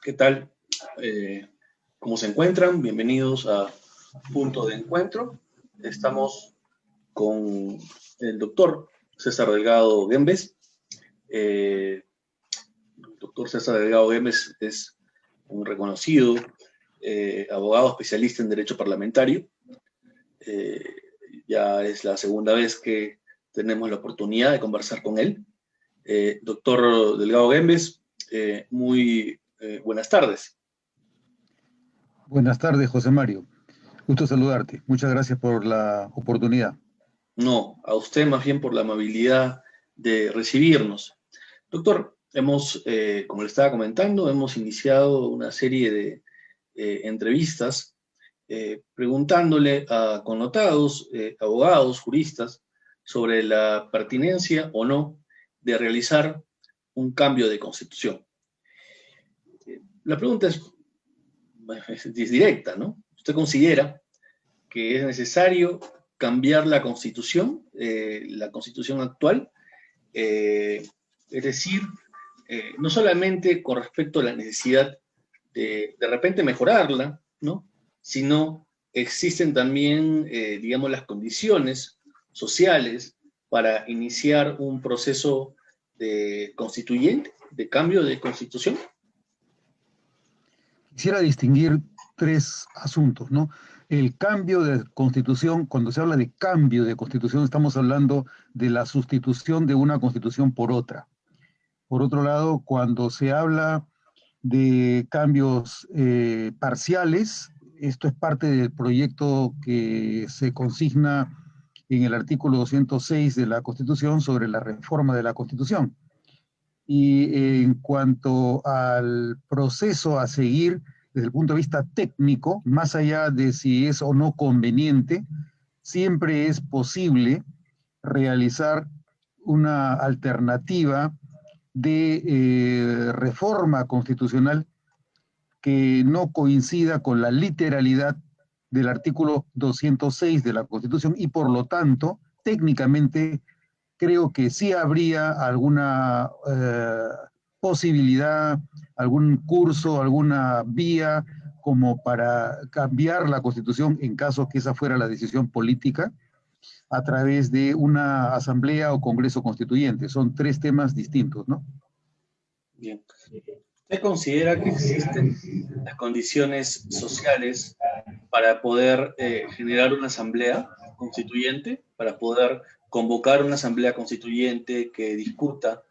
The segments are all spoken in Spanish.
¿Qué tal? ¿Cómo se encuentran? Bienvenidos a Punto de Encuentro. Estamos con el doctor César Delgado Guembes. El doctor César Delgado Guembes es un reconocido abogado especialista en Derecho Parlamentario. Ya es la segunda vez que tenemos la oportunidad de conversar con él. Doctor Delgado Guembes, muy buenas tardes. Buenas tardes, José Mario. Gusto saludarte. Muchas gracias por la oportunidad. No, a usted más bien por la amabilidad de recibirnos. Doctor, como le estaba comentando, hemos iniciado una serie de entrevistas preguntándole a connotados, abogados, juristas, sobre la pertinencia o no de realizar un cambio de constitución. La pregunta es directa, ¿no? ¿Usted considera que es necesario cambiar la constitución actual? Es decir, no solamente con respecto a la necesidad de repente mejorarla, ¿no? Sino existen también, digamos, las condiciones sociales para iniciar un proceso de constituyente, de cambio de constitución. Quisiera distinguir tres asuntos, ¿no? El cambio de constitución, cuando se habla de cambio de constitución, estamos hablando de la sustitución de una constitución por otra. Por otro lado, cuando se habla de cambios parciales, esto es parte del proyecto que se consigna en el artículo 206 de la Constitución sobre la reforma de la Constitución. Y en cuanto al proceso a seguir desde el punto de vista técnico, más allá de si es o no conveniente, siempre es posible realizar una alternativa de reforma constitucional que no coincida con la literalidad del artículo 206 de la Constitución y por lo tanto, técnicamente, creo que sí habría alguna posibilidad, algún curso, alguna vía como para cambiar la Constitución en caso que esa fuera la decisión política a través de una asamblea o congreso constituyente. Son tres temas distintos, ¿no? Bien. ¿Usted considera que existen las condiciones sociales para poder generar una asamblea constituyente, para poder convocar una asamblea constituyente que discuta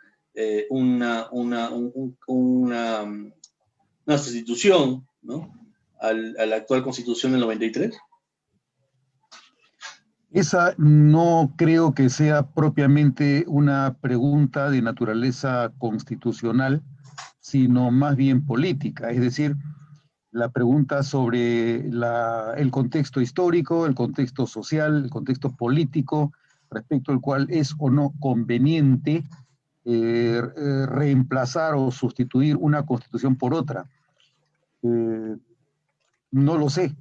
una sustitución, ¿no?, a la actual Constitución del 93? Esa no creo que sea propiamente una pregunta de naturaleza constitucional, sino más bien política. Es decir, la pregunta sobre el contexto histórico, el contexto social, el contexto político, respecto al cual es o no conveniente reemplazar o sustituir una constitución por otra. No lo sé,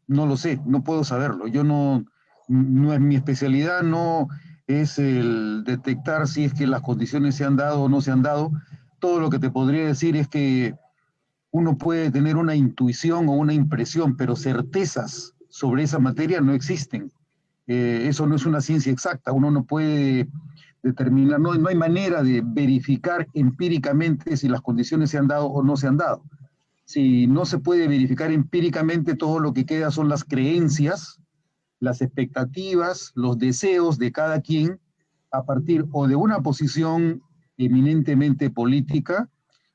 no puedo saberlo. Yo no es mi especialidad, no es el detectar si es que las condiciones se han dado o no se han dado. Todo lo que te podría decir es que uno puede tener una intuición o una impresión, pero certezas sobre esa materia no existen. Eso no es una ciencia exacta, uno no puede determinar, no hay manera de verificar empíricamente si las condiciones se han dado o no se han dado. Si no se puede verificar empíricamente, todo lo que queda son las creencias, las expectativas, los deseos de cada quien a partir o de una posición eminentemente política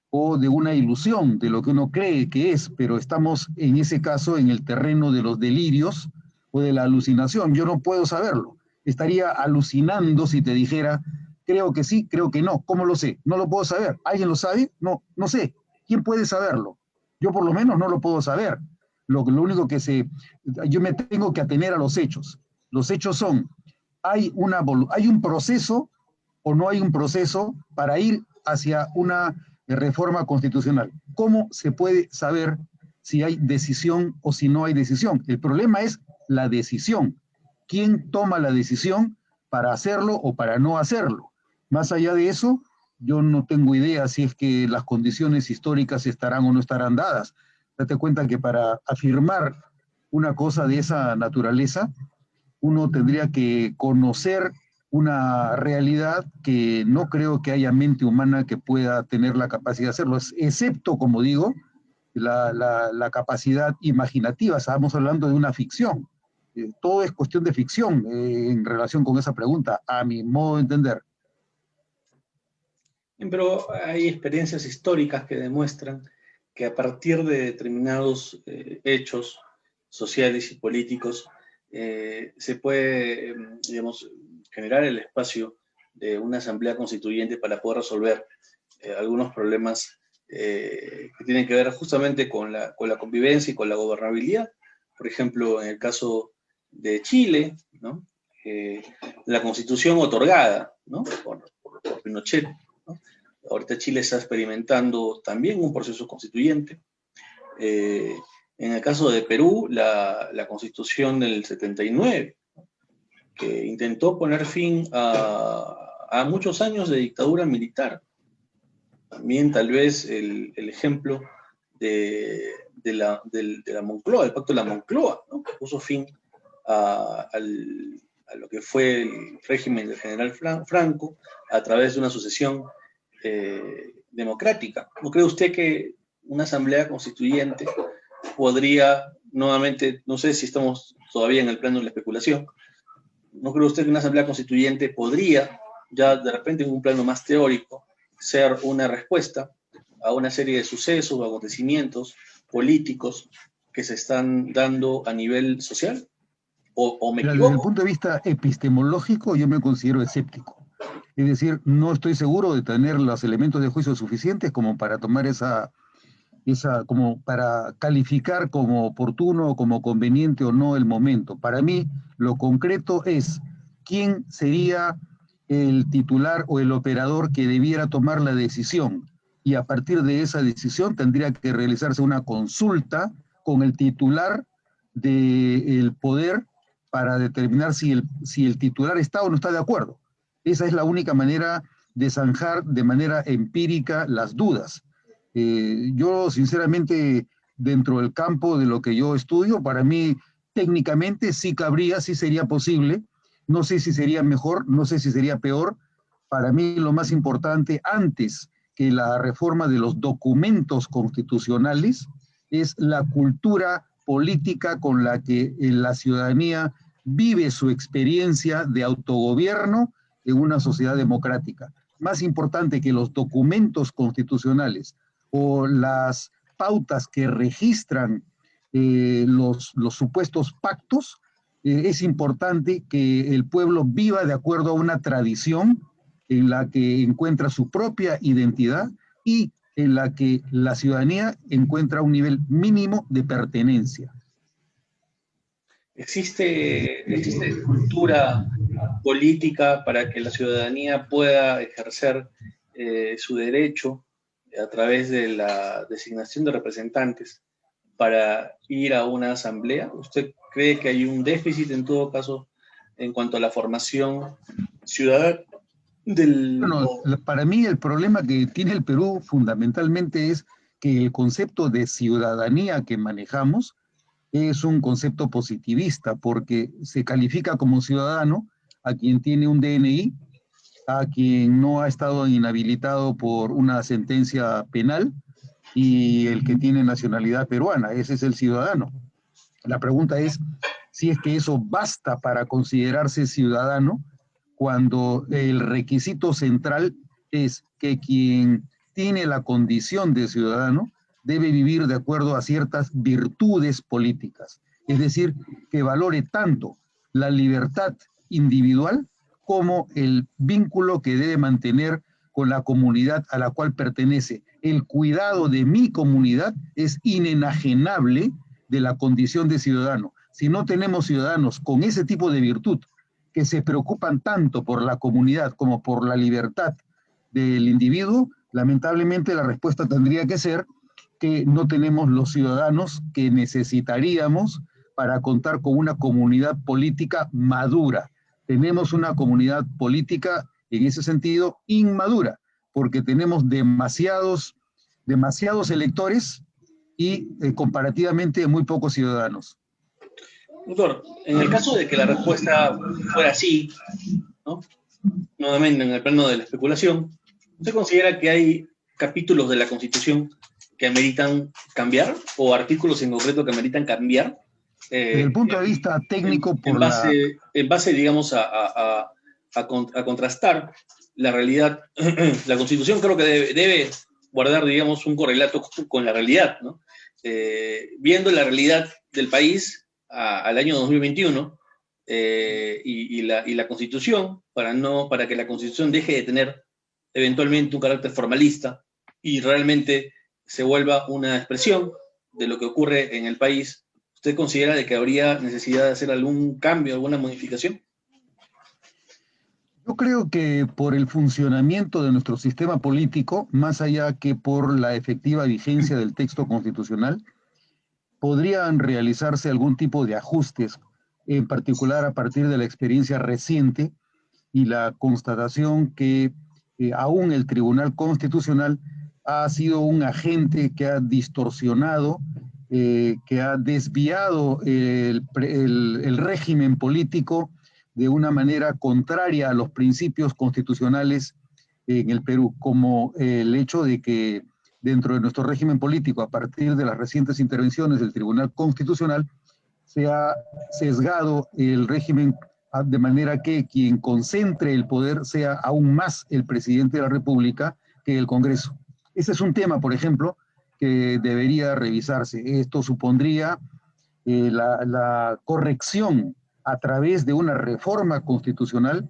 o de una ilusión de lo que uno cree que es, pero estamos en ese caso en el terreno de los delirios o de la alucinación. Yo no puedo saberlo. Estaría alucinando si te dijera, creo que sí, creo que no. ¿Cómo lo sé? No lo puedo saber. ¿Alguien lo sabe? No, no sé. ¿Quién puede saberlo? Yo por lo menos no lo puedo saber. Lo único que yo me tengo que atener a los hechos. Los hechos son, hay un proceso o no hay un proceso para ir hacia una reforma constitucional. ¿Cómo se puede saber si hay decisión o si no hay decisión? El problema es la decisión. ¿Quién toma la decisión para hacerlo o para no hacerlo? Más allá de eso, yo no tengo idea si es que las condiciones históricas estarán o no estarán dadas. Date cuenta que para afirmar una cosa de esa naturaleza, uno tendría que conocer una realidad que no creo que haya mente humana que pueda tener la capacidad de hacerlo, excepto, como digo, la capacidad imaginativa. Estamos hablando de una ficción. Todo es cuestión de ficción en relación con esa pregunta, a mi modo de entender. Pero hay experiencias históricas que demuestran que a partir de determinados hechos sociales y políticos se puede, digamos, generar el espacio de una asamblea constituyente para poder resolver algunos problemas que tienen que ver justamente con la convivencia y con la gobernabilidad. Por ejemplo, en el caso de Chile, ¿no? La constitución otorgada, ¿no? por Pinochet, ¿no? Ahorita Chile está experimentando también un proceso constituyente. En el caso de Perú, la constitución del 79, ¿no? Que intentó poner fin a muchos años de dictadura militar. También tal vez el ejemplo de la Moncloa, del pacto de la Moncloa, ¿no? Que puso fin a lo que fue el régimen del general Franco a través de una sucesión democrática. ¿No cree usted que una asamblea constituyente podría, nuevamente, no sé si estamos todavía en el plano de la especulación, ¿no cree usted que una asamblea constituyente podría, ya de repente en un plano más teórico, ser una respuesta a una serie de sucesos o acontecimientos políticos que se están dando a nivel social? ¿O me Mira, desde el equivoco? punto de vista epistemológico, yo me considero escéptico. Es decir, no estoy seguro de tener los elementos de juicio suficientes como para tomar como para calificar como oportuno, como conveniente o no el momento. Para mí, lo concreto es quién sería el titular o el operador que debiera tomar la decisión. Y a partir de esa decisión tendría que realizarse una consulta con el titular del poder para determinar si el titular está o no está de acuerdo. Esa es la única manera de zanjar de manera empírica las dudas. Yo, sinceramente, dentro del campo de lo que yo estudio, para mí, técnicamente sí cabría, sí sería posible. No sé si sería mejor, no sé si sería peor. Para mí, lo más importante, antes que la reforma de los documentos constitucionales, es la cultura política con la que la ciudadanía vive su experiencia de autogobierno en una sociedad democrática. Más importante que los documentos constitucionales o las pautas que registran los supuestos pactos, es importante que el pueblo viva de acuerdo a una tradición en la que encuentra su propia identidad y en la que la ciudadanía encuentra un nivel mínimo de pertenencia. ¿Existe cultura política para que la ciudadanía pueda ejercer su derecho a través de la designación de representantes para ir a una asamblea? ¿Usted cree que hay un déficit en todo caso en cuanto a la formación ciudadana del... Bueno, para mí el problema que tiene el Perú fundamentalmente es que el concepto de ciudadanía que manejamos es un concepto positivista porque se califica como ciudadano a quien tiene un DNI, a quien no ha estado inhabilitado por una sentencia penal y el que tiene nacionalidad peruana. Ese es el ciudadano. La pregunta es si es que eso basta para considerarse ciudadano cuando el requisito central es que quien tiene la condición de ciudadano debe vivir de acuerdo a ciertas virtudes políticas, es decir, que valore tanto la libertad individual como el vínculo que debe mantener con la comunidad a la cual pertenece. El cuidado de mi comunidad es inenajenable de la condición de ciudadano. Si no tenemos ciudadanos con ese tipo de virtud, que se preocupan tanto por la comunidad como por la libertad del individuo, lamentablemente la respuesta tendría que ser que no tenemos los ciudadanos que necesitaríamos para contar con una comunidad política madura. Tenemos una comunidad política, en ese sentido, inmadura. porque tenemos demasiados electores y comparativamente muy pocos ciudadanos. Doctor, en el caso de que la respuesta fuera así, ¿no? Nuevamente en el plano de la especulación, ¿usted considera que hay capítulos de la Constitución que ameritan cambiar o artículos en concreto que ameritan cambiar? Desde el punto de vista técnico, en base, digamos, a contrastar la realidad, la Constitución creo que debe guardar, digamos, un correlato con la realidad, ¿no? Viendo la realidad del país al año 2021 y la Constitución, para que la Constitución deje de tener eventualmente un carácter formalista y realmente se vuelva una expresión de lo que ocurre en el país, ¿usted considera de que habría necesidad de hacer algún cambio, alguna modificación? Yo creo que por el funcionamiento de nuestro sistema político, más allá que por la efectiva vigencia del texto constitucional, podrían realizarse algún tipo de ajustes, en particular a partir de la experiencia reciente y la constatación que aún el Tribunal Constitucional ha sido un agente que ha distorsionado, que ha desviado el régimen político de una manera contraria a los principios constitucionales en el Perú, como el hecho de que dentro de nuestro régimen político, a partir de las recientes intervenciones del Tribunal Constitucional, se ha sesgado el régimen de manera que quien concentre el poder sea aún más el presidente de la República que el Congreso. Ese es un tema, por ejemplo, que debería revisarse. Esto supondría la corrección a través de una reforma constitucional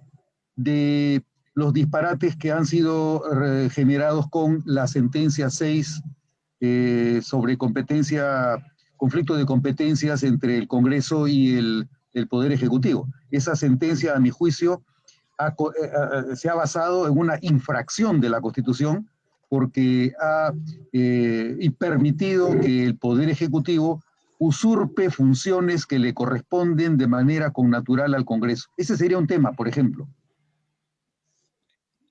de los disparates que han sido generados con la sentencia 6 sobre conflicto de competencias entre el Congreso y el Poder Ejecutivo. Esa sentencia, a mi juicio, se ha basado en una infracción de la Constitución porque ha permitido que el Poder Ejecutivo usurpe funciones que le corresponden de manera connatural al Congreso. Ese sería un tema, por ejemplo.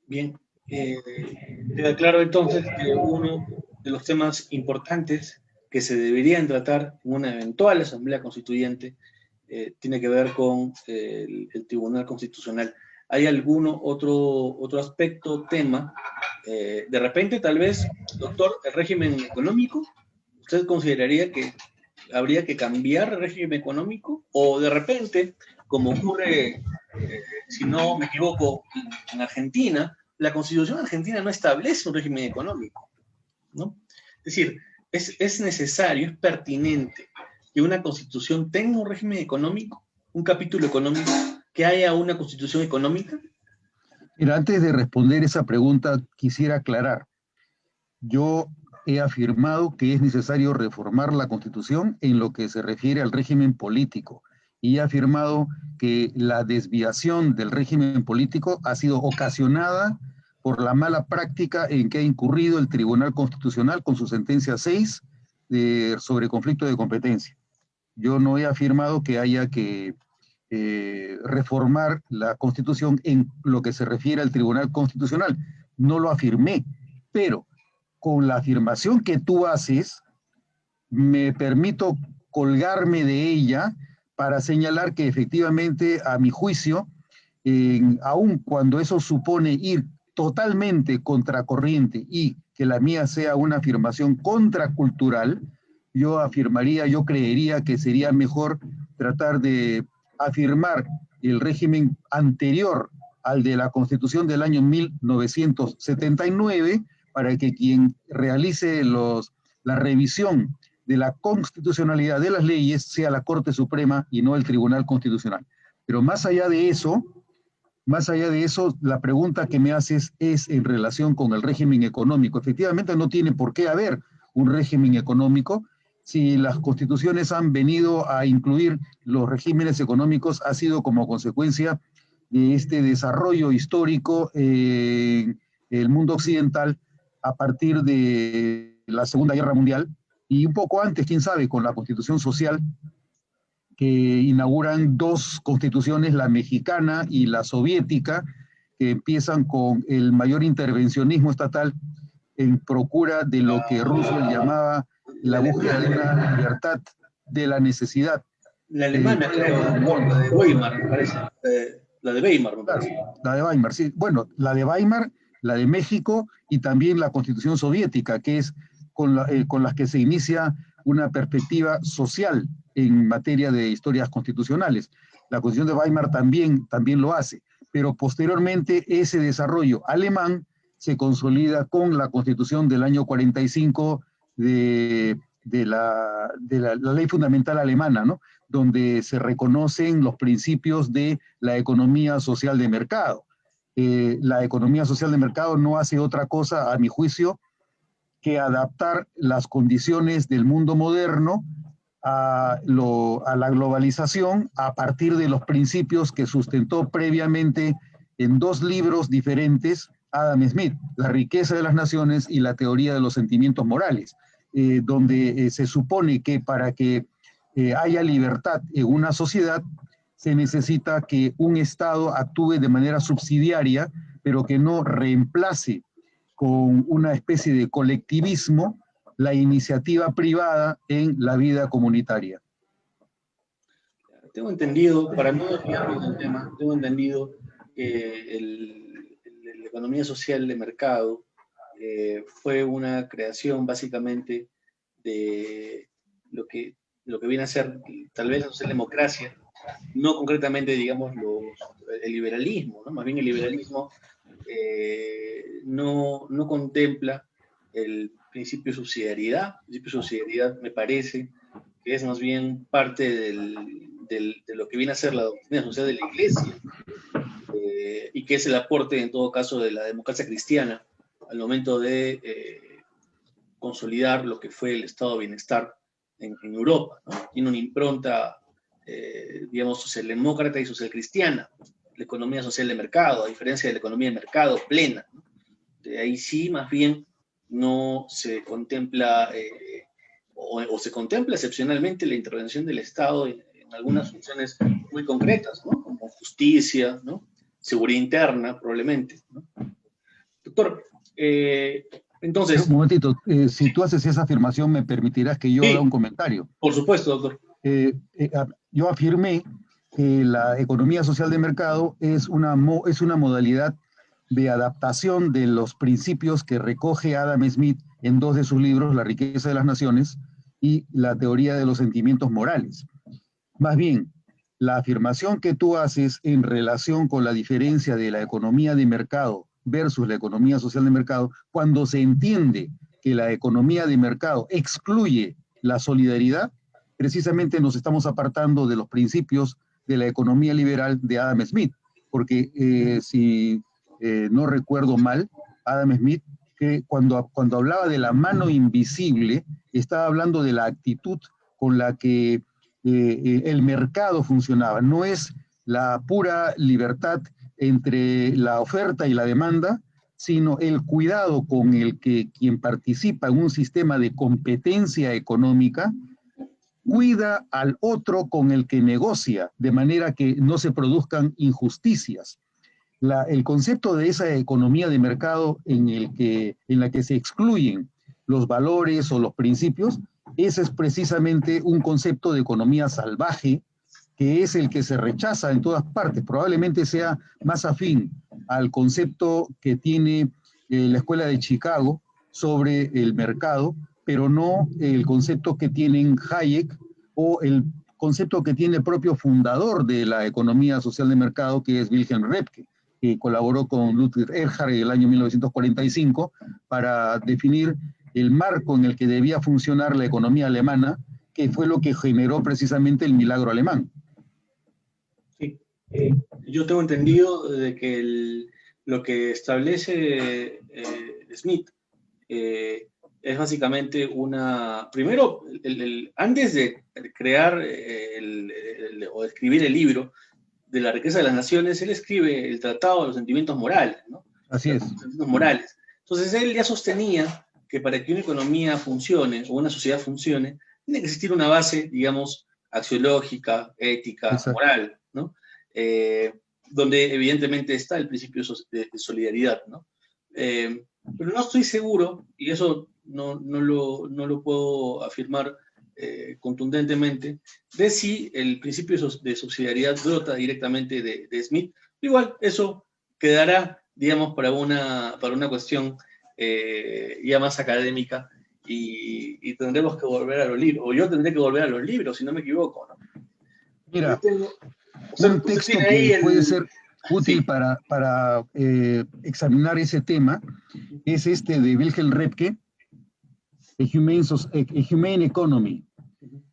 Bien, queda claro entonces que uno de los temas importantes que se deberían tratar en una eventual asamblea constituyente tiene que ver con el Tribunal Constitucional. ¿Hay algún otro aspecto, tema? De repente, tal vez, doctor, el régimen económico, ¿usted consideraría que habría que cambiar el régimen económico? O de repente, como ocurre, si no me equivoco, en Argentina, la Constitución argentina no establece un régimen económico, ¿no? Es decir, es necesario, es pertinente que una Constitución tenga un régimen económico, un capítulo económico, que haya una Constitución económica. Mira, antes de responder esa pregunta, quisiera aclarar. Yo he afirmado que es necesario reformar la Constitución en lo que se refiere al régimen político y he afirmado que la desviación del régimen político ha sido ocasionada por la mala práctica en que ha incurrido el Tribunal Constitucional con su sentencia 6 sobre conflicto de competencia. Yo no he afirmado que haya que reformar la Constitución en lo que se refiere al Tribunal Constitucional. No lo afirmé, pero con la afirmación que tú haces, me permito colgarme de ella para señalar que efectivamente, a mi juicio, aun cuando eso supone ir totalmente contracorriente y que la mía sea una afirmación contracultural, yo afirmaría, yo creería que sería mejor tratar de afirmar el régimen anterior al de la Constitución del año 1979 para que quien realice la revisión de la constitucionalidad de las leyes sea la Corte Suprema y no el Tribunal Constitucional. Pero más allá de eso, la pregunta que me haces es en relación con el régimen económico. Efectivamente, no tiene por qué haber un régimen económico. Si las constituciones han venido a incluir los regímenes económicos, ha sido como consecuencia de este desarrollo histórico en el mundo occidental a partir de la Segunda Guerra Mundial y un poco antes, quién sabe, con la Constitución Social, que inauguran dos constituciones, la mexicana y la soviética, que empiezan con el mayor intervencionismo estatal en procura de lo que Roosevelt llamaba la búsqueda de una libertad de la necesidad. La alemana, creo, la de Weimar, me parece. La de Weimar, me parece. Claro, la de Weimar, sí. Bueno, la de Weimar, la de México y también la Constitución Soviética, que es con las que se inicia una perspectiva social en materia de historias constitucionales. La Constitución de Weimar también lo hace, pero posteriormente ese desarrollo alemán se consolida con la Constitución del año 45 de la Ley Fundamental Alemana, ¿no? Donde se reconocen los principios de la economía social de mercado. La economía social de mercado no hace otra cosa, a mi juicio, que adaptar las condiciones del mundo moderno a la globalización a partir de los principios que sustentó previamente en dos libros diferentes Adam Smith, La riqueza de las naciones y La teoría de los sentimientos morales, donde se supone que para que haya libertad en una sociedad se necesita que un Estado actúe de manera subsidiaria, pero que no reemplace con una especie de colectivismo la iniciativa privada en la vida comunitaria. Tengo entendido, para no desviarnos del tema, tengo entendido que la economía social de mercado fue una creación básicamente de lo que viene a ser tal vez la socialdemocracia, no concretamente, digamos, el liberalismo, ¿no? Más bien el liberalismo no contempla el principio de subsidiariedad. El principio de subsidiariedad me parece que es más bien parte de lo que viene a ser la doctrina social de la Iglesia, y que es el aporte, en todo caso, de la democracia cristiana al momento de consolidar lo que fue el estado de bienestar en Europa, ¿no? Tiene una impronta, digamos, socialdemócrata y socialcristiana, la economía social de mercado, a diferencia de la economía de mercado plena, ¿no? De ahí sí, más bien, no se contempla, o se contempla excepcionalmente la intervención del Estado en algunas funciones muy concretas, ¿no? Como justicia, ¿no? Seguridad interna, probablemente, ¿no? Doctor, entonces... Un momentito, si tú haces esa afirmación, me permitirás que yo haga un comentario. Por supuesto, doctor. Yo afirmé que la economía social de mercado es una modalidad de adaptación de los principios que recoge Adam Smith en dos de sus libros, La riqueza de las naciones y La teoría de los sentimientos morales. Más bien, la afirmación que tú haces en relación con la diferencia de la economía de mercado versus la economía social de mercado, cuando se entiende que la economía de mercado excluye la solidaridad, precisamente nos estamos apartando de los principios de la economía liberal de Adam Smith, porque si no recuerdo mal, Adam Smith, que cuando hablaba de la mano invisible, estaba hablando de la actitud con la que el mercado funcionaba. No es la pura libertad entre la oferta y la demanda, sino el cuidado con el que quien participa en un sistema de competencia económica cuida al otro con el que negocia, de manera que no se produzcan injusticias. El concepto de esa economía de mercado en la que se excluyen los valores o los principios, ese es precisamente un concepto de economía salvaje, que es el que se rechaza en todas partes. Probablemente sea más afín al concepto que tiene la Escuela de Chicago sobre el mercado, pero no el concepto que tienen Hayek o el concepto que tiene el propio fundador de la economía social de mercado, que es Wilhelm Röpke, que colaboró con Ludwig Erhard en el año 1945 para definir el marco en el que debía funcionar la economía alemana, que fue lo que generó precisamente el milagro alemán. Sí. Yo tengo entendido de que lo que establece Smith es básicamente primero, antes de crear o escribir el libro de La riqueza de las naciones, él escribe el Tratado de los Sentimientos Morales, ¿no? Así es. Los sentimientos morales. Entonces él ya sostenía que para que una economía funcione o una sociedad funcione, tiene que existir una base, digamos, axiológica, ética, moral, ¿no? donde evidentemente está el principio de solidaridad, ¿no? Pero no estoy seguro, y eso no lo puedo afirmar contundentemente, de si el principio de subsidiariedad brota directamente de Smith. Igual, eso quedará, digamos, para una cuestión ya más académica, y tendremos que volver a los libros, o yo tendré que volver a los libros, si no me equivoco, ¿no? Mira, Usted un texto tiene ahí que puede ser útil Sí. para examinar ese tema es este de Wilhelm Röpke, A Humane Economy,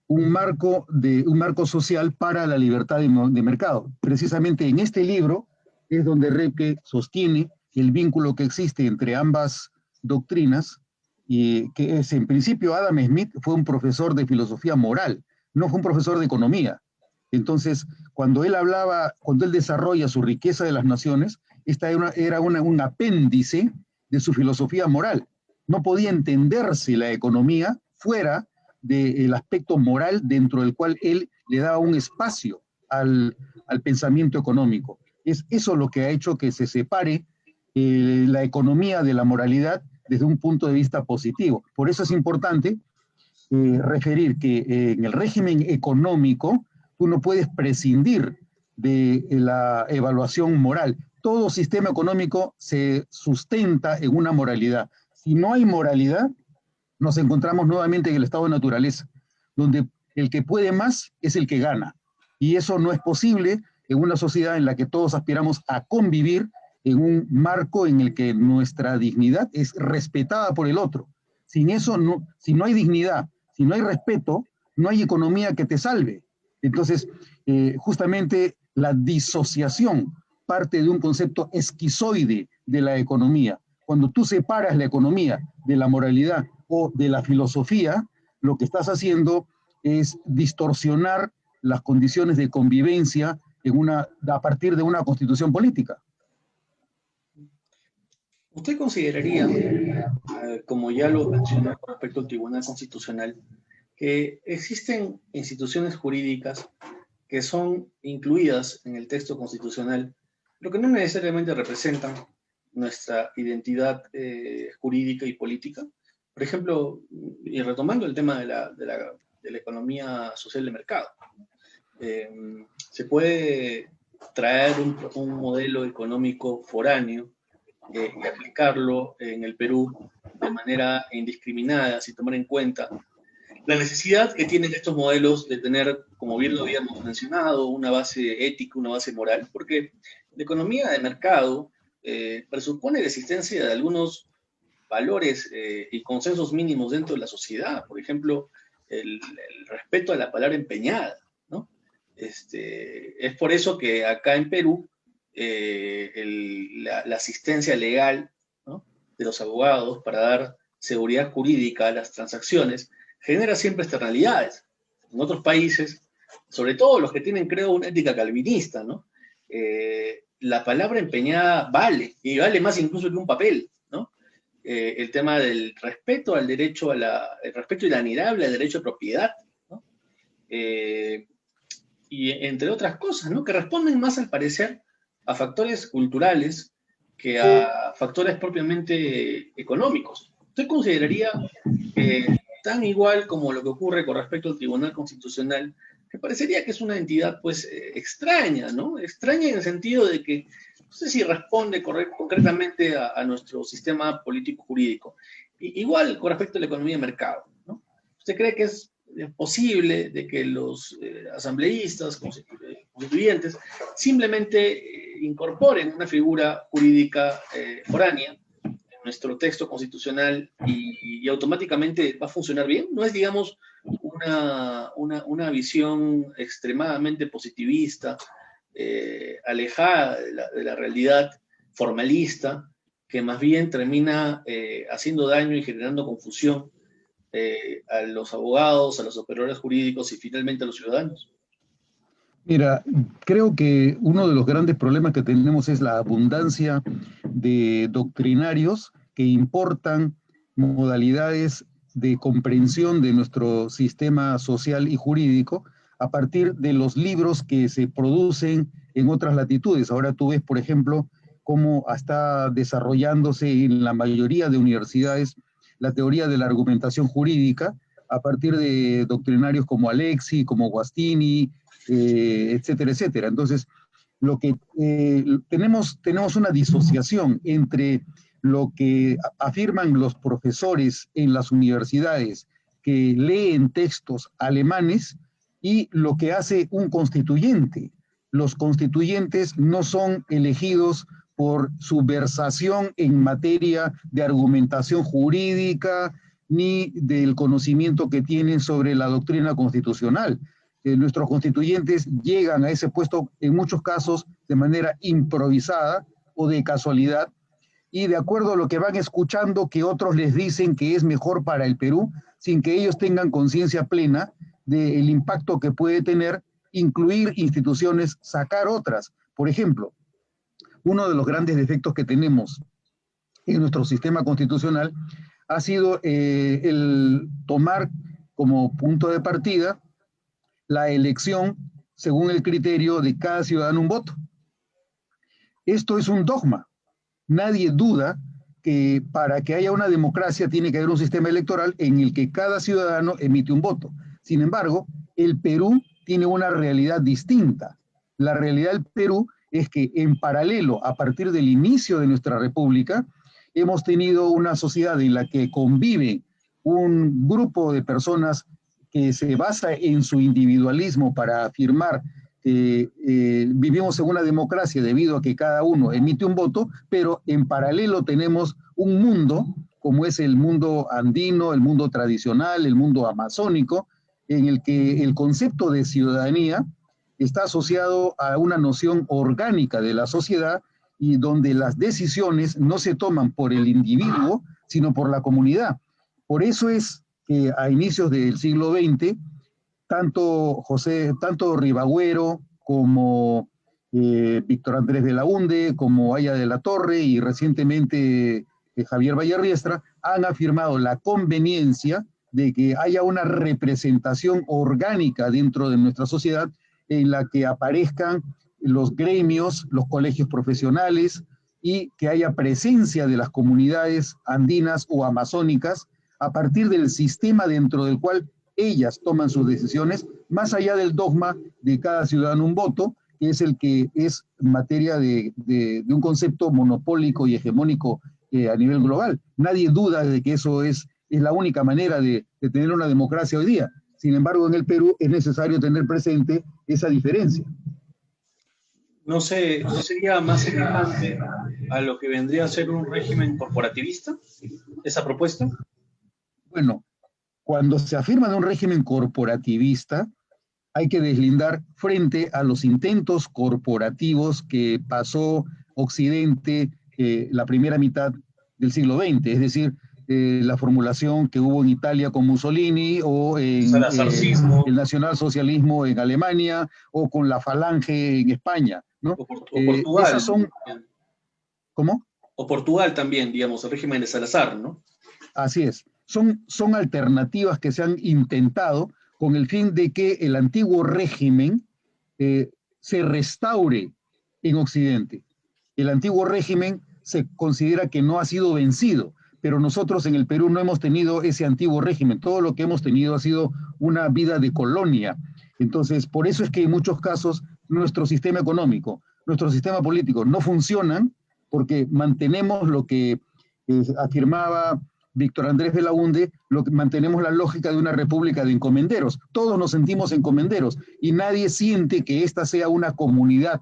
un marco social para la libertad de mercado. Precisamente en este libro es donde Röpke sostiene el vínculo que existe entre ambas doctrinas, y que es, en principio, Adam Smith fue un profesor de filosofía moral, no fue un profesor de economía. Entonces, cuando él desarrolla su riqueza de las naciones, esta era un apéndice de su filosofía moral. No podía entenderse la economía fuera del aspecto moral dentro del cual él le daba un espacio al pensamiento económico. Es eso lo que ha hecho que se separe la economía de la moralidad desde un punto de vista positivo. Por eso es importante referir que en el régimen económico tú no puedes prescindir de la evaluación moral. Todo sistema económico se sustenta en una moralidad. Si no hay moralidad, nos encontramos nuevamente en el estado de naturaleza, donde el que puede más es el que gana. Y eso no es posible en una sociedad en la que todos aspiramos a convivir en un marco en el que nuestra dignidad es respetada por el otro. Sin eso, si no hay dignidad, si no hay respeto, no hay economía que te salve. Entonces, justamente la disociación parte de un concepto esquizoide de la economía. Cuando tú separas la economía de la moralidad o de la filosofía, lo que estás haciendo es distorsionar las condiciones de convivencia a partir de una constitución política. ¿Usted consideraría, como ya lo mencionó con respecto al Tribunal Constitucional, que existen instituciones jurídicas que son incluidas en el texto constitucional, pero que no necesariamente representan nuestra identidad jurídica y política? Por ejemplo, y retomando el tema de la economía social de mercado, se puede traer un modelo económico foráneo y aplicarlo en el Perú de manera indiscriminada, sin tomar en cuenta la necesidad que tienen estos modelos de tener, como bien lo habíamos mencionado, una base ética, una base moral, porque la economía de mercado presupone la existencia de algunos valores y consensos mínimos dentro de la sociedad. Por ejemplo, el respeto a la palabra empeñada, ¿no? Es por eso que acá en Perú la asistencia legal, ¿no?, de los abogados para dar seguridad jurídica a las transacciones genera siempre externalidades. En otros países, sobre todo los que tienen, creo, una ética calvinista, ¿no?, la palabra empeñada vale, y vale más incluso que un papel, ¿no? El tema del respeto al derecho el respeto inalienable al derecho de propiedad, ¿no? Y entre otras cosas, ¿no?, que responden más, al parecer, a factores culturales que a factores propiamente económicos. ¿Usted consideraría que, tan igual como lo que ocurre con respecto al Tribunal Constitucional, que parecería que es una entidad, pues, extraña, ¿no? Extraña en el sentido de que no sé si responde concretamente a nuestro sistema político-jurídico? Igual con respecto a la economía de mercado, ¿no? ¿Usted cree que es posible de que los asambleístas, constituyentes, simplemente incorporen una figura jurídica foránea en nuestro texto constitucional y automáticamente va a funcionar bien? ¿No es, digamos, una visión extremadamente positivista, alejada de la realidad formalista, que más bien termina haciendo daño y generando confusión a los abogados, a los operadores jurídicos y finalmente a los ciudadanos? Mira, creo que uno de los grandes problemas que tenemos es la abundancia de doctrinarios que importan modalidades de comprensión de nuestro sistema social y jurídico a partir de los libros que se producen en otras latitudes. Ahora tú ves, por ejemplo, cómo está desarrollándose en la mayoría de universidades la teoría de la argumentación jurídica a partir de doctrinarios como Alexi, como Guastini, etcétera, etcétera. Entonces, lo que tenemos una disociación entre lo que afirman los profesores en las universidades que leen textos alemanes y lo que hace un constituyente. Los constituyentes no son elegidos por su versación en materia de argumentación jurídica ni del conocimiento que tienen sobre la doctrina constitucional. Nuestros constituyentes llegan a ese puesto en muchos casos de manera improvisada o de casualidad, y de acuerdo a lo que van escuchando que otros les dicen que es mejor para el Perú, sin que ellos tengan conciencia plena del impacto que puede tener incluir instituciones, sacar otras. Por ejemplo, uno de los grandes defectos que tenemos en nuestro sistema constitucional ha sido el tomar como punto de partida la elección según el criterio de cada ciudadano un voto. Esto es un dogma. Nadie duda que para que haya una democracia tiene que haber un sistema electoral en el que cada ciudadano emite un voto. Sin embargo, el Perú tiene una realidad distinta. La realidad del Perú es que en paralelo, a partir del inicio de nuestra república, hemos tenido una sociedad en la que convive un grupo de personas que se basa en su individualismo para afirmar que vivimos en una democracia debido a que cada uno emite un voto, pero en paralelo tenemos un mundo, como es el mundo andino, el mundo tradicional, el mundo amazónico, en el que el concepto de ciudadanía está asociado a una noción orgánica de la sociedad y donde las decisiones no se toman por el individuo, sino por la comunidad. Por eso es que a inicios del siglo XX, tanto Ribagüero como Víctor Andrés Belaúnde, como Aya de la Torre y recientemente Javier Vallarriestra han afirmado la conveniencia de que haya una representación orgánica dentro de nuestra sociedad en la que aparezcan los gremios, los colegios profesionales y que haya presencia de las comunidades andinas o amazónicas a partir del sistema dentro del cual ellas toman sus decisiones, más allá del dogma de cada ciudadano un voto, que es el que es materia de un concepto monopólico y hegemónico a nivel global. Nadie duda de que eso es la única manera de tener una democracia hoy día. Sin embargo, en el Perú es necesario tener presente esa diferencia. ¿No sería más semejante a lo que vendría a ser un régimen corporativista, esa propuesta? Bueno, cuando se afirma de un régimen corporativista, hay que deslindar frente a los intentos corporativos que pasó Occidente la primera mitad del siglo XX, es decir, la formulación que hubo en Italia con Mussolini o en el nacionalsocialismo en Alemania o con la Falange en España, ¿no? O Portugal. Esas son... ¿Cómo? O Portugal también, digamos, el régimen de Salazar, ¿no? Así es. Son alternativas que se han intentado con el fin de que el antiguo régimen se restaure en Occidente. El antiguo régimen se considera que no ha sido vencido, pero nosotros en el Perú no hemos tenido ese antiguo régimen. Todo lo que hemos tenido ha sido una vida de colonia. Entonces, por eso es que en muchos casos nuestro sistema económico, nuestro sistema político no funcionan, porque mantenemos lo que afirmaba Víctor Andrés Belaúnde, mantenemos la lógica de una república de encomenderos. Todos nos sentimos encomenderos y nadie siente que esta sea una comunidad,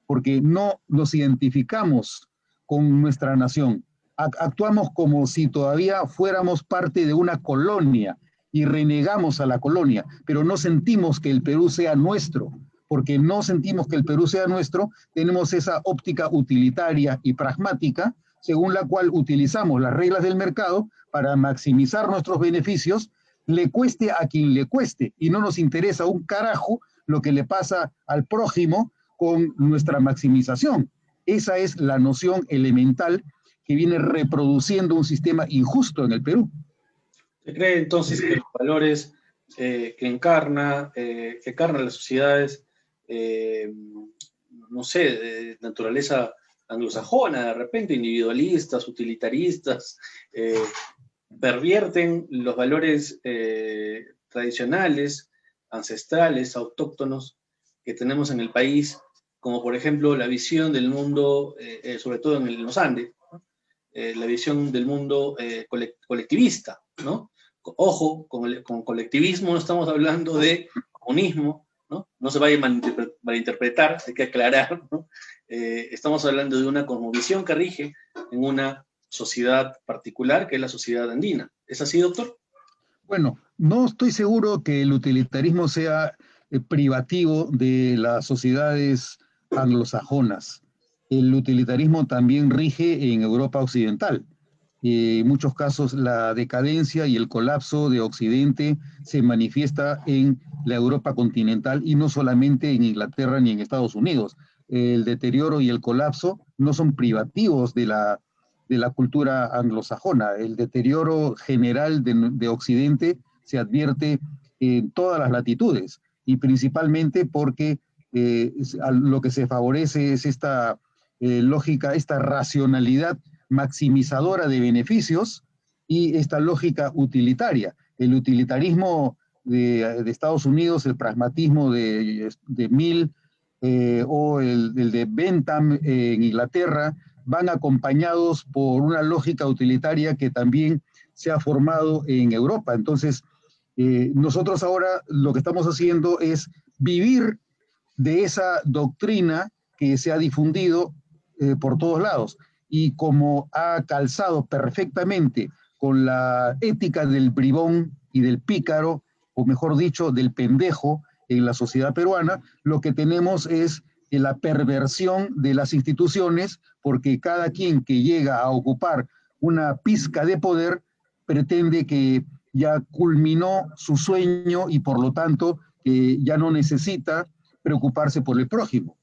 porque no nos identificamos con nuestra nación. Actuamos como si todavía fuéramos parte de una colonia y renegamos a la colonia, pero no sentimos que el Perú sea nuestro. Porque no sentimos que el Perú sea nuestro, tenemos esa óptica utilitaria y pragmática, según la cual utilizamos las reglas del mercado para maximizar nuestros beneficios, le cueste a quien le cueste, y no nos interesa un carajo lo que le pasa al prójimo con nuestra maximización. Esa es la noción elemental que viene reproduciendo un sistema injusto en el Perú. ¿Se cree entonces que los valores que encarna las sociedades, no sé, de naturaleza anglosajona, de repente, individualistas, utilitaristas, pervierten los valores tradicionales, ancestrales, autóctonos que tenemos en el país, como por ejemplo la visión del mundo, sobre todo en los Andes, ¿no? La visión del mundo colectivista, ¿no? Ojo, con colectivismo no estamos hablando de comunismo, ¿no? No se vaya a malinterpretar, hay que aclarar, ¿no? Estamos hablando de una cosmovisión que rige en una sociedad particular, que es la sociedad andina. ¿Es así, doctor? Bueno, no estoy seguro que el utilitarismo sea privativo de las sociedades anglosajonas. El utilitarismo también rige en Europa Occidental. En muchos casos la decadencia y el colapso de Occidente se manifiesta en la Europa continental y no solamente en Inglaterra ni en Estados Unidos. El deterioro y el colapso no son privativos de la cultura anglosajona. El deterioro general de Occidente se advierte en todas las latitudes y principalmente porque lo que se favorece es esta lógica, esta racionalidad maximizadora de beneficios y esta lógica utilitaria. El utilitarismo de Estados Unidos, el pragmatismo de Mill o el de Bentham en Inglaterra, van acompañados por una lógica utilitaria que también se ha formado en Europa. Entonces, nosotros ahora lo que estamos haciendo es vivir de esa doctrina que se ha difundido por todos lados y como ha calzado perfectamente con la ética del bribón y del pícaro, o mejor dicho, del pendejo en la sociedad peruana, lo que tenemos es la perversión de las instituciones, porque cada quien que llega a ocupar una pizca de poder pretende que ya culminó su sueño y por lo tanto ya no necesita preocuparse por el prójimo.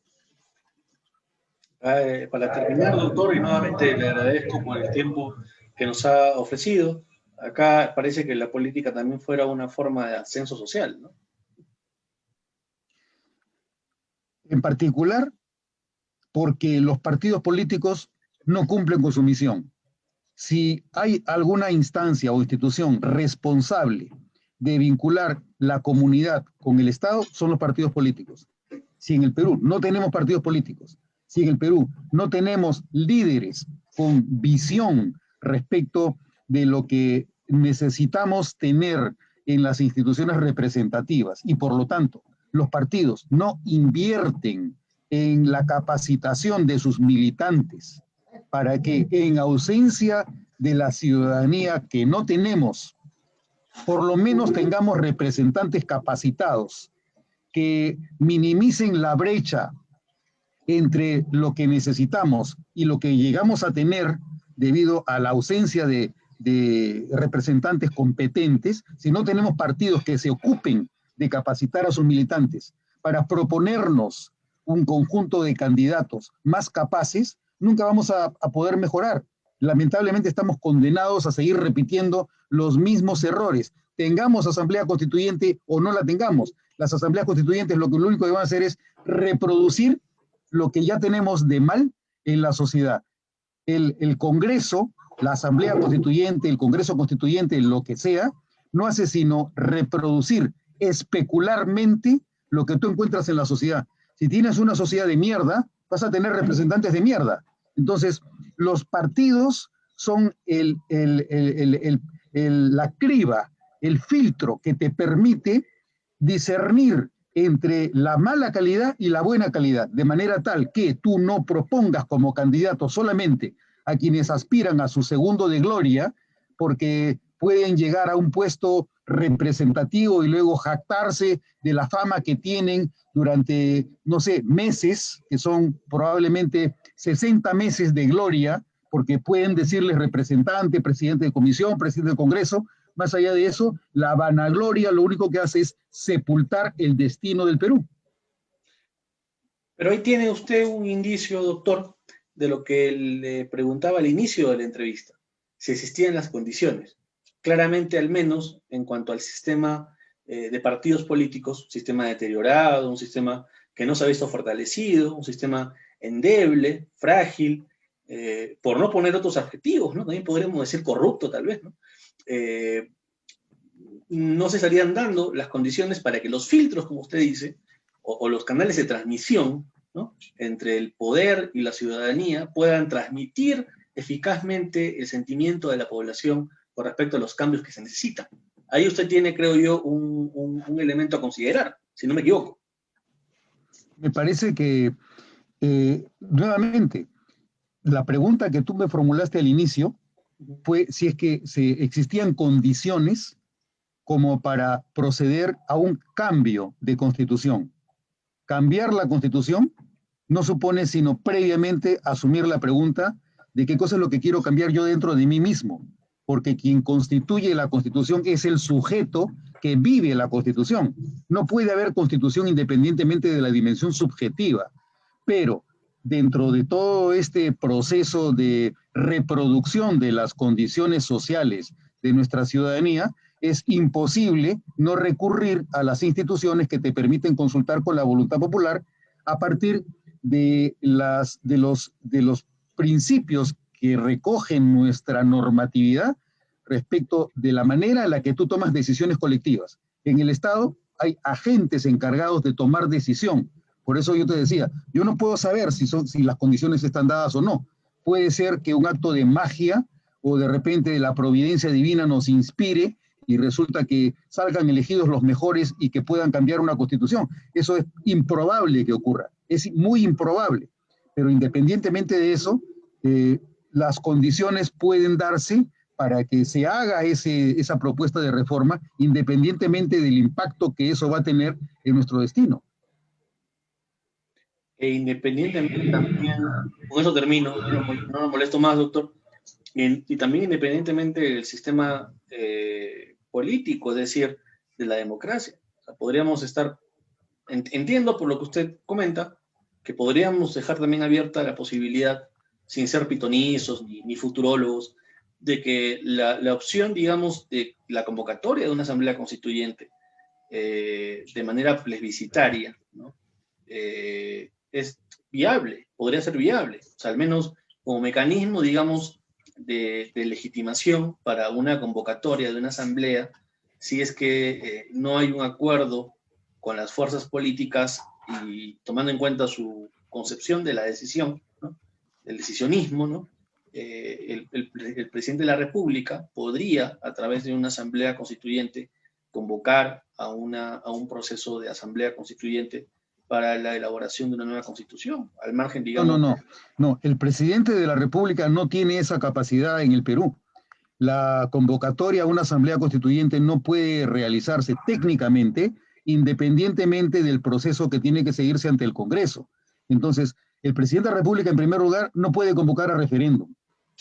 Para terminar, doctor, y nuevamente le agradezco por el tiempo que nos ha ofrecido. Acá parece que la política también fuera una forma de ascenso social, ¿no? En particular, porque los partidos políticos no cumplen con su misión. Si hay alguna instancia o institución responsable de vincular la comunidad con el Estado, son los partidos políticos. Si en el Perú no tenemos partidos políticos, si en el Perú no tenemos líderes con visión respecto de lo que necesitamos tener en las instituciones representativas y por lo tanto los partidos no invierten en la capacitación de sus militantes para que en ausencia de la ciudadanía que no tenemos, por lo menos tengamos representantes capacitados que minimicen la brecha entre lo que necesitamos y lo que llegamos a tener debido a la ausencia de representantes competentes. Si no tenemos partidos que se ocupen de capacitar a sus militantes para proponernos un conjunto de candidatos más capaces, nunca vamos a poder mejorar. Lamentablemente estamos condenados a seguir repitiendo los mismos errores. Tengamos asamblea constituyente o no la tengamos. Las asambleas constituyentes lo único que van a hacer es reproducir lo que ya tenemos de mal en la sociedad. El Congreso, la Asamblea Constituyente, el Congreso Constituyente, lo que sea, no hace sino reproducir especularmente lo que tú encuentras en la sociedad. Si tienes una sociedad de mierda, vas a tener representantes de mierda. Entonces, los partidos son la criba, el filtro que te permite discernir entre la mala calidad y la buena calidad, de manera tal que tú no propongas como candidato solamente a quienes aspiran a su segundo de gloria, porque pueden llegar a un puesto representativo y luego jactarse de la fama que tienen durante, no sé, meses, que son probablemente 60 meses de gloria, porque pueden decirles representante, presidente de comisión, presidente del Congreso. Más allá de eso, la vanagloria lo único que hace es sepultar el destino del Perú. Pero ahí tiene usted un indicio, doctor, de lo que le preguntaba al inicio de la entrevista, si existían las condiciones. Claramente, al menos en cuanto al sistema de partidos políticos, un sistema deteriorado, un sistema que no se ha visto fortalecido, un sistema endeble, frágil, por no poner otros adjetivos, ¿no? También podríamos decir corrupto, tal vez, ¿no? No se estarían dando las condiciones para que los filtros, como usted dice, o los canales de transmisión, ¿no?, entre el poder y la ciudadanía puedan transmitir eficazmente el sentimiento de la población con respecto a los cambios que se necesitan. Ahí usted tiene, creo yo, un elemento a considerar, si no me equivoco. Me parece que, nuevamente, la pregunta que tú me formulaste al inicio fue si es que existían condiciones como para proceder a un cambio de constitución. Cambiar la constitución no supone sino previamente asumir la pregunta de qué cosa es lo que quiero cambiar yo dentro de mí mismo, porque quien constituye la constitución es el sujeto que vive la constitución. No puede haber constitución independientemente de la dimensión subjetiva, pero dentro de todo este proceso de reproducción de las condiciones sociales de nuestra ciudadanía, es imposible no recurrir a las instituciones que te permiten consultar con la voluntad popular a partir de los principios que recogen nuestra normatividad respecto de la manera en la que tú tomas decisiones colectivas. En el Estado hay agentes encargados de tomar decisión. Por eso yo te decía, yo no puedo saber si las condiciones están dadas o no. Puede ser que un acto de magia o de repente la providencia divina nos inspire y resulta que salgan elegidos los mejores y que puedan cambiar una constitución. Eso es improbable que ocurra, es muy improbable. Pero independientemente de eso, las condiciones pueden darse para que se haga esa propuesta de reforma, independientemente del impacto que eso va a tener en nuestro destino. E independientemente también, con eso termino, no me molesto más, doctor, y también independientemente del sistema político, es decir, de la democracia. O sea, podríamos estar, entiendo por lo que usted comenta, que podríamos dejar también abierta la posibilidad, sin ser pitonizos ni futurólogos, de que la opción, digamos, de la convocatoria de una asamblea constituyente de manera plebiscitaria, ¿no?, es viable, podría ser viable, o sea, al menos como mecanismo, digamos, de legitimación para una convocatoria de una asamblea, si es que no hay un acuerdo con las fuerzas políticas y tomando en cuenta su concepción de la decisión, ¿no?, del decisionismo, ¿no?, el presidente de la República podría, a través de una asamblea constituyente, convocar a un proceso de asamblea constituyente para la elaboración de una nueva constitución, al margen, digamos... No, el presidente de la República no tiene esa capacidad en el Perú. La convocatoria a una asamblea constituyente no puede realizarse técnicamente independientemente del proceso que tiene que seguirse ante el Congreso. Entonces, el presidente de la República, en primer lugar, no puede convocar a referéndum.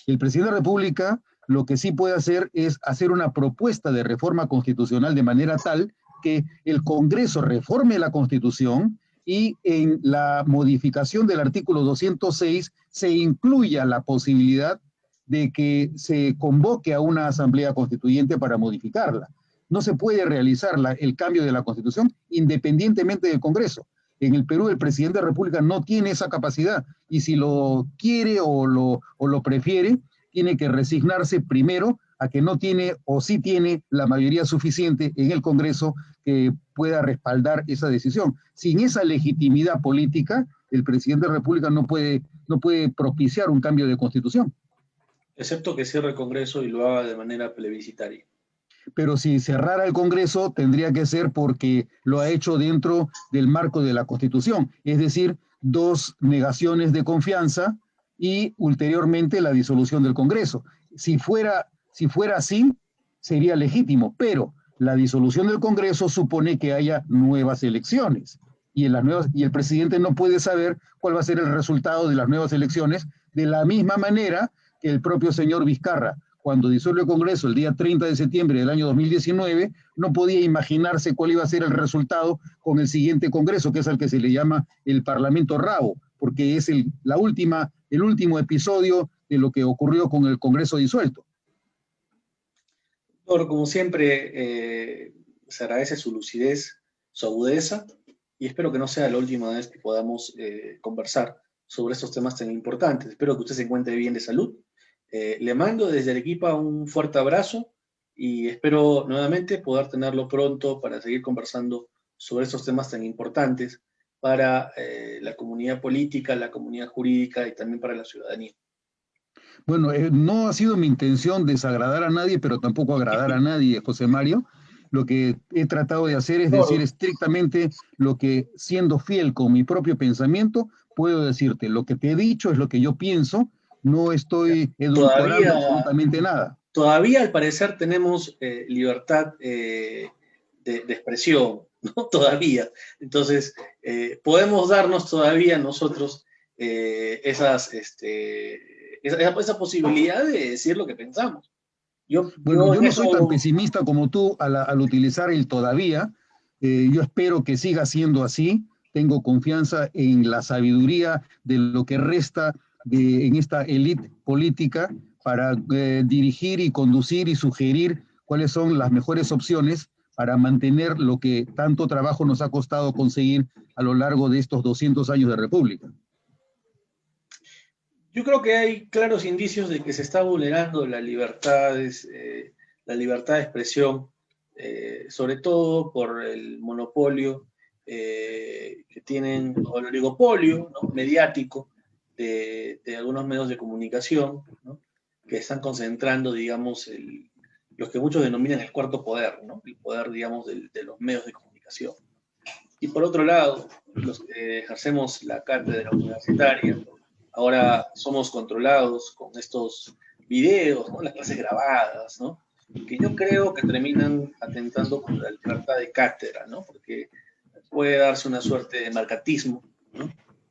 El presidente de la República lo que sí puede hacer es hacer una propuesta de reforma constitucional de manera tal que el Congreso reforme la Constitución y en la modificación del artículo 206 se incluya la posibilidad de que se convoque a una asamblea constituyente para modificarla. No se puede realizar el cambio de la Constitución independientemente del Congreso. En el Perú el presidente de la República no tiene esa capacidad y si lo quiere o lo prefiere, tiene que resignarse primero a que no tiene o sí tiene la mayoría suficiente en el Congreso que pueda respaldar esa decisión. Sin esa legitimidad política, el presidente de la República no puede propiciar un cambio de constitución. Excepto que cierre el Congreso y lo haga de manera plebiscitaria. Pero si cerrara el Congreso, tendría que ser porque lo ha hecho dentro del marco de la Constitución, es decir, 2 negaciones de confianza y ulteriormente la disolución del Congreso. Si fuera así, sería legítimo, pero la disolución del Congreso supone que haya nuevas elecciones y el presidente no puede saber cuál va a ser el resultado de las nuevas elecciones, de la misma manera que el propio señor Vizcarra, cuando disuelve el Congreso el día 30 de septiembre del año 2019, no podía imaginarse cuál iba a ser el resultado con el siguiente Congreso, que es al que se le llama el Parlamento Rabo, porque es el último episodio de lo que ocurrió con el Congreso disuelto. Doctor, como siempre, se agradece su lucidez, su agudeza, y espero que no sea la última vez que podamos conversar sobre estos temas tan importantes. Espero que usted se encuentre bien de salud. Le mando desde Arequipa un fuerte abrazo y espero nuevamente poder tenerlo pronto para seguir conversando sobre estos temas tan importantes para la comunidad política, la comunidad jurídica y también para la ciudadanía. Bueno, no ha sido mi intención desagradar a nadie, pero tampoco agradar a nadie, José Mario. Lo que he tratado de hacer es decir estrictamente lo que, siendo fiel con mi propio pensamiento, puedo decirte. Lo que te he dicho es lo que yo pienso, no estoy edulcorando Todavía, absolutamente nada. todavía al parecer tenemos libertad de expresión, ¿no? Todavía. Entonces, podemos darnos todavía nosotros esa posibilidad de decir lo que pensamos. Bueno, Yo yo en no soy tan eso, pesimista como tú al utilizar el todavía. Yo espero que siga siendo así. Tengo confianza en la sabiduría de lo que resta en esta élite política para dirigir y conducir y sugerir cuáles son las mejores opciones para mantener lo que tanto trabajo nos ha costado conseguir a lo largo de estos 200 años de república. yo creo que hay claros indicios de que se está vulnerando la libertad de expresión, sobre todo por el monopolio que tienen, o el oligopolio, ¿no? Mediático de algunos medios de comunicación, ¿no? Que están concentrando, digamos, los que muchos denominan el cuarto poder, ¿no? El poder, digamos, de los medios de comunicación. Y por otro lado, los que ejercemos la cátedra universitaria, ahora somos controlados con estos videos, ¿no? Las clases grabadas, ¿no? Que yo creo que terminan atentando contra la libertad de cátedra, ¿no? Porque puede darse una suerte de marcatismo, ¿no?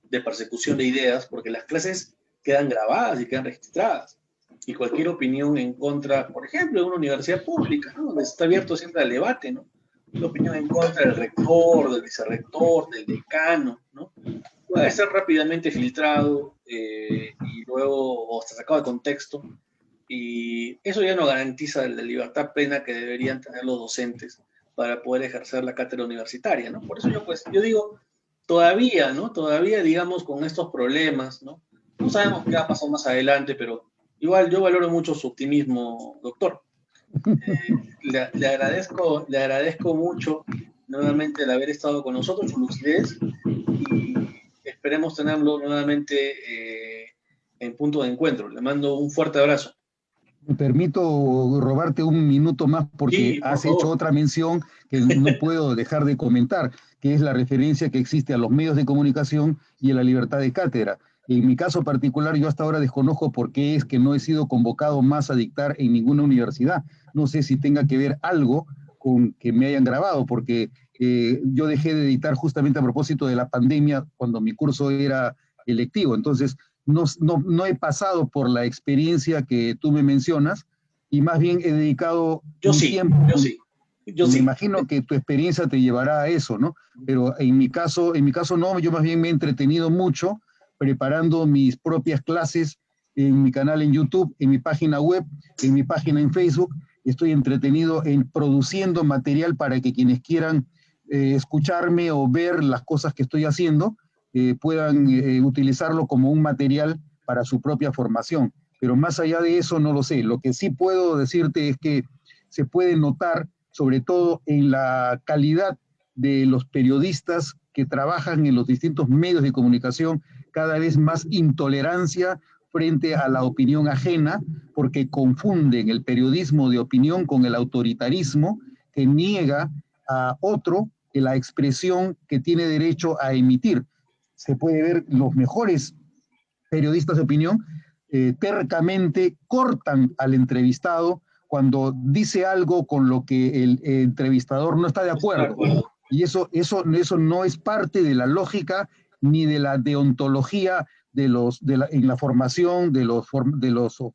De persecución de ideas, porque las clases quedan grabadas y quedan registradas. Y cualquier opinión en contra, por ejemplo, de una universidad pública, ¿no? Donde está abierto siempre al debate, ¿no? La opinión en contra del rector, del vicerrector, del decano, ¿no? Puede ser rápidamente filtrado y luego o hasta sacado de contexto, y eso ya no garantiza la libertad plena que deberían tener los docentes para poder ejercer la cátedra universitaria, ¿no? Por eso yo digo, todavía, ¿no? Todavía, digamos, con estos problemas, ¿no? No sabemos qué va a pasar más adelante, pero igual yo valoro mucho su optimismo, doctor. Le agradezco mucho nuevamente el haber estado con nosotros, su lucidez, y esperemos tenerlo nuevamente en punto de encuentro. Le mando un fuerte abrazo. Me permito robarte un minuto más porque Sí, por has hecho favor. otra mención que no puedo dejar de comentar, que es la referencia que existe a los medios de comunicación y a la libertad de cátedra. En mi caso particular, yo hasta ahora desconozco por qué es que no he sido convocado más a dictar en ninguna universidad. No sé si tenga que ver algo con que me hayan grabado, porque yo dejé de dictar justamente a propósito de la pandemia cuando mi curso era electivo. Entonces, no he pasado por la experiencia que tú me mencionas y más bien he dedicado Yo mi sí, tiempo. yo sí, yo Me sí. imagino que tu experiencia te llevará a eso, ¿no? Pero en mi caso no, yo más bien me he entretenido mucho preparando mis propias clases en mi canal en YouTube, en mi página web, en mi página en Facebook. Estoy entretenido en produciendo material para que quienes quieran escucharme o ver las cosas que estoy haciendo puedan utilizarlo como un material para su propia formación. Pero más allá de eso no lo sé. Lo que sí puedo decirte es que se puede notar, sobre todo en la calidad de los periodistas que trabajan en los distintos medios de comunicación, cada vez más intolerancia frente a la opinión ajena, porque confunden el periodismo de opinión con el autoritarismo que niega a otro la expresión que tiene derecho a emitir. Se puede ver los mejores periodistas de opinión tercamente cortan al entrevistado cuando dice algo con lo que el entrevistador no está de Estoy de acuerdo. acuerdo. Y eso no es parte de la lógica ni de la deontología en la formación de los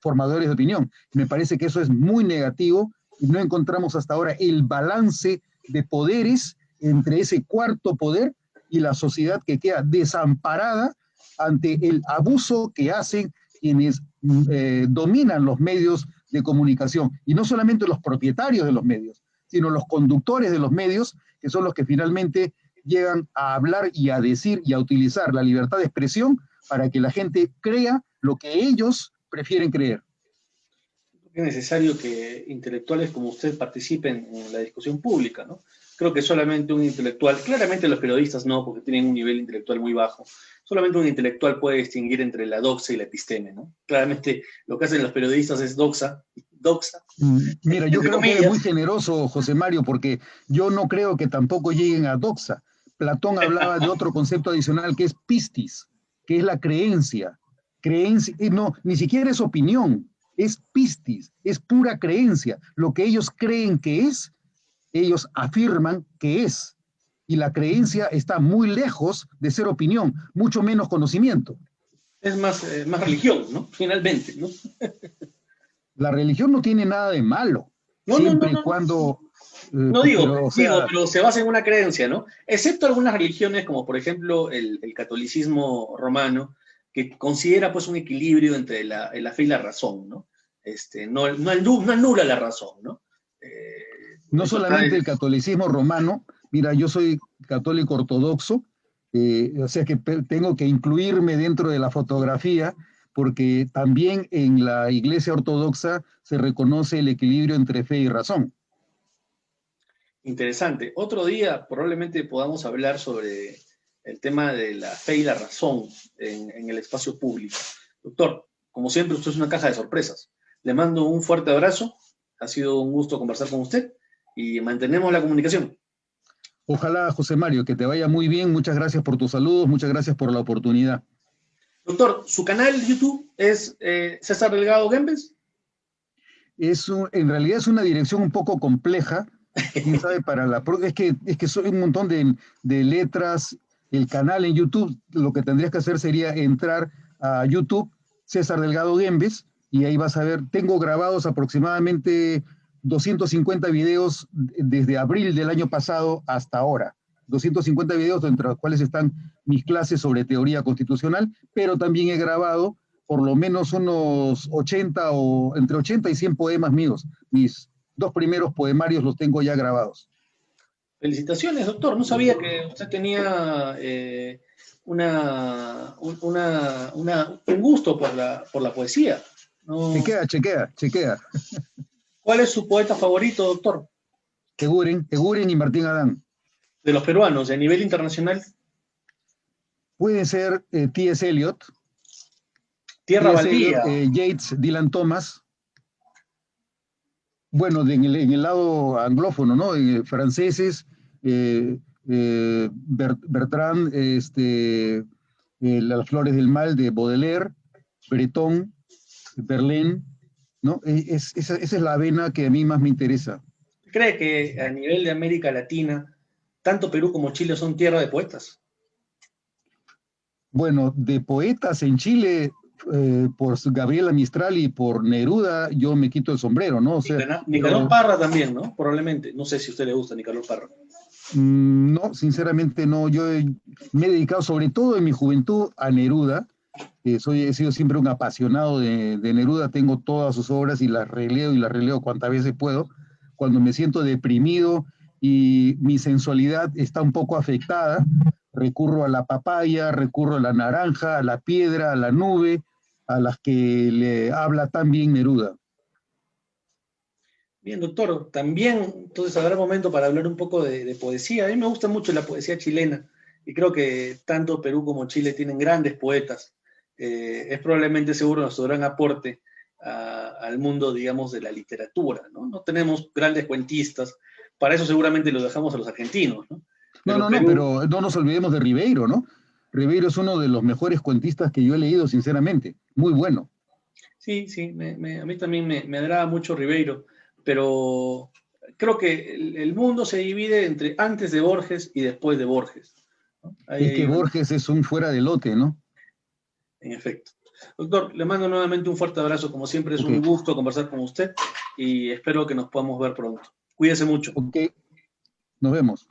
formadores de opinión. Me parece que eso es muy negativo y no encontramos hasta ahora el balance de poderes entre ese cuarto poder y la sociedad que queda desamparada ante el abuso que hacen quienes dominan los medios de comunicación, y no solamente los propietarios de los medios, sino los conductores de los medios, que son los que finalmente llegan a hablar y a decir y a utilizar la libertad de expresión para que la gente crea lo que ellos prefieren creer. Es necesario que intelectuales como usted participen en la discusión pública, ¿no? Creo que solamente un intelectual, claramente los periodistas no, porque tienen un nivel intelectual muy bajo, solamente un intelectual puede distinguir entre la doxa y la episteme, ¿no? Claramente lo que hacen los periodistas es doxa, Mira, yo entre creo que eres muy comillas. generoso, José Mario, porque yo no creo que tampoco lleguen a doxa. Platón hablaba de otro concepto adicional que es pistis, que es la creencia. Creencia, no, ni siquiera es opinión, es pistis, es pura creencia. Lo que ellos creen que es, ellos afirman que es. Y la creencia está muy lejos de ser opinión, mucho menos conocimiento. Es más religión, ¿no? Finalmente, ¿no? La religión no tiene nada de malo, No, no, no, siempre y no, no. cuando, No digo, pero o sea, pero se basa en una creencia, ¿no? Excepto algunas religiones, como por ejemplo el catolicismo romano, que considera pues un equilibrio entre la fe y la razón, ¿no? No anula la razón, ¿no? no Eso está solamente el catolicismo romano, mira, yo soy católico ortodoxo, o sea que tengo que incluirme dentro de la fotografía, porque también en la iglesia ortodoxa se reconoce el equilibrio entre fe y razón. interesante. Otro día probablemente podamos hablar sobre el tema de la fe y la razón en el espacio público. Doctor, como siempre, usted es una caja de sorpresas. Le mando un fuerte abrazo. Ha sido un gusto conversar con usted y mantenemos la comunicación. Ojalá, José Mario, que te vaya muy bien. Muchas gracias por tus saludos, muchas gracias por la oportunidad. Doctor, ¿su canal de YouTube es César Delgado Gembes? En realidad es una dirección un poco compleja, quién sabe para es que soy un montón de letras. El canal en YouTube, lo que tendrías que hacer sería entrar a YouTube, César Delgado Gembes, y ahí vas a ver, tengo grabados aproximadamente 250 videos desde abril del año pasado hasta ahora. 250 videos entre los cuales están mis clases sobre teoría constitucional, pero también he grabado por lo menos unos 80 o entre 80 y 100 poemas míos. Mis dos primeros poemarios los tengo ya grabados. Felicitaciones, doctor. No sabía que usted tenía un gusto por la poesía. No. Chequea, chequea, chequea. ¿Cuál es su poeta favorito, doctor? Eguren y Martín Adán. De los peruanos, a nivel internacional. Pueden ser T.S. Eliot, Tierra T.S. Eliot, Baldía. Yeats, Dylan Thomas. Bueno, en el lado anglófono, ¿no? Franceses, Bertrand, Las Flores del Mal de Baudelaire, Breton, Verlaine, ¿no? Esa es la vena que a mí más me interesa. ¿Cree que a nivel de América Latina, tanto Perú como Chile son tierra de poetas? Bueno, de poetas en Chile, por Gabriela Mistral y por Neruda, yo me quito el sombrero, ¿no? O sea, Nicanor Parra también, ¿no? Probablemente. No sé si a usted le gusta Nicanor Parra. No, sinceramente no. Me he dedicado sobre todo en mi juventud a Neruda. He sido siempre un apasionado de Neruda. Tengo todas sus obras y las releo cuantas veces puedo. Cuando me siento deprimido y mi sensualidad está un poco afectada, recurro a la papaya, recurro a la naranja, a la piedra, a la nube, a las que le habla tan bien Neruda. Bien, doctor, también entonces habrá momento para hablar un poco de poesía. A mí me gusta mucho la poesía chilena y creo que tanto Perú como Chile tienen grandes poetas. Es probablemente seguro nuestro gran aporte al mundo, digamos, de la literatura, ¿no? No tenemos grandes cuentistas, para eso seguramente lo dejamos a los argentinos, ¿no? Pero No, Perú, pero no nos olvidemos de Ribeiro, ¿no? Ribeiro es uno de los mejores cuentistas que yo he leído, sinceramente. Muy bueno. sí, sí, a mí también me agrada mucho Ribeiro, pero creo que el mundo se divide entre antes de Borges y después de Borges, ¿no? Ahí Es que hay Borges es un fuera de lote, ¿no? en efecto. Doctor, le mando nuevamente un fuerte abrazo. Como siempre, es Ok, un gusto conversar con usted y espero que nos podamos ver pronto. Cuídese mucho. ok, nos vemos.